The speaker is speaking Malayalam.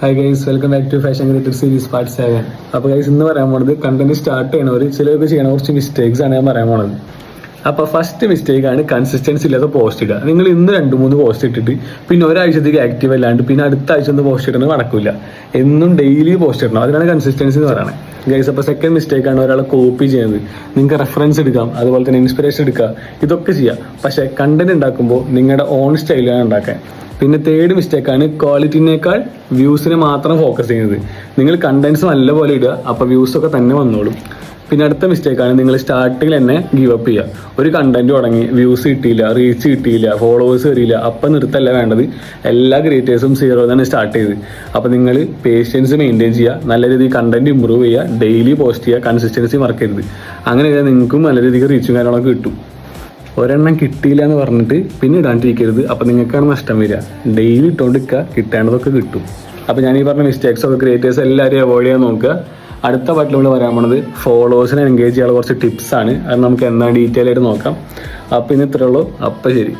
Hi guys, welcome back to fashion creator series part 7. അപ്പോൾ ഗൈസ് ഇന്ന് പറയാൻ പോണത് കണ്ടന്റ് സ്റ്റാർട്ട് ചെയ്യണവർ ചിലർക്ക് ചെയ്യണ കുറച്ച് മിസ്റ്റേക്സ് ആണ് ഞാൻ പറയാൻ പോണത്. അപ്പോൾ ഫസ്റ്റ് മിസ്റ്റേക്ക് ആണ് കൺസിസ്റ്റൻസി ഇല്ലാത്ത പോസ്റ്റ് ഇടുക. നിങ്ങൾ ഇന്ന് 2-3 പോസ്റ്റ് ഇട്ടിട്ട് പിന്നെ ഒരാഴ്ചത്തേക്ക് ആക്റ്റീവ് അല്ലാണ്ട് പിന്നെ അടുത്ത ആഴ്ച ഒന്ന് പോസ്റ്റ് ഇടുന്നത് നടക്കില്ല. എന്നും ഡെയിലി പോസ്റ്റ് ഇടണം, അതിനാണ് കൺസിസ്റ്റൻസി എന്ന് പറയുന്നത് ഗൈസ്. അപ്പോൾ സെക്കൻഡ് മിസ്റ്റേക്ക് ആണ് ഒരാളെ കോപ്പി ചെയ്യുന്നത്. നിങ്ങൾക്ക് റെഫറൻസ് എടുക്കാം, അതുപോലെ തന്നെ ഇൻസ്പിറേഷൻ എടുക്കുക, ഇതൊക്കെ ചെയ്യാം. പക്ഷേ കണ്ടന്റ് ഉണ്ടാക്കുമ്പോൾ നിങ്ങളുടെ ഓൺ സ്റ്റൈലാണ് ഉണ്ടാക്കാൻ. പിന്നെ തേർഡ് മിസ്റ്റേക്കാണ് ക്വാളിറ്റിനേക്കാൾ വ്യൂസിനെ മാത്രം ഫോക്കസ് ചെയ്യുന്നത്. നിങ്ങൾ കണ്ടന്റ്സ് നല്ലപോലെ ഇടുക, അപ്പോൾ വ്യൂസൊക്കെ തന്നെ വന്നോളും. പിന്നെ അടുത്ത മിസ്റ്റേക്കാണ് നിങ്ങൾ സ്റ്റാർട്ടിങ്ങിൽ തന്നെ ഗീവ് അപ്പ് ചെയ്യുക. ഒരു കണ്ടന്റ് തുടങ്ങി വ്യൂസ് കിട്ടിയില്ല, റീച്ച് കിട്ടിയില്ല, ഫോളോവേഴ്സ് വരില്ല, അപ്പം നിർത്തല്ല വേണ്ടത്. എല്ലാ ക്രിയേറ്റേഴ്സും 0 തന്നെ സ്റ്റാർട്ട് ചെയ്ത്. അപ്പോൾ നിങ്ങൾ പേഷ്യൻസ് മെയിൻറ്റെയിൻ ചെയ്യുക, നല്ല രീതിയിൽ കണ്ടന്റ് ഇമ്പ്രൂവ് ചെയ്യുക, ഡെയിലി പോസ്റ്റ് ചെയ്യുക, കൺസിസ്റ്റൻസി മറക്കരുത്. അങ്ങനെ ചെയ്താൽ നിങ്ങൾക്കും നല്ല രീതിക്ക് റീച്ചും കാര്യങ്ങളൊക്കെ കിട്ടും. ഒരെണ്ണം കിട്ടിയില്ല എന്ന് പറഞ്ഞിട്ട് പിന്നെ ഇടാണ്ടിരിക്കരുത്, അപ്പോൾ നിങ്ങൾക്കാണ് നഷ്ടം വരിക. ഡെയിലി ഇട്ടുകൊണ്ടിരിക്കുക, കിട്ടേണ്ടതൊക്കെ കിട്ടും. അപ്പോൾ ഞാൻ ഈ പറഞ്ഞ മിസ്റ്റേക്സൊക്കെ ക്രിയേറ്റേഴ്സ് എല്ലാവരും അവോയ്ഡ് ചെയ്യാൻ നോക്കുക. അടുത്ത പാട്ടിൽ നമ്മൾ പറയാൻ പോണത് ഫോളോവേഴ്സിനെ എൻഗേജ് ചെയ്യാനുള്ള കുറച്ച് ടിപ്സാണ്. അത് നമുക്ക് എന്താ ഡീറ്റെയിൽ ആയിട്ട് നോക്കാം. അപ്പോൾ ഇന്ന് ഇത്രേ ഉള്ളൂ. അപ്പോൾ ശരി.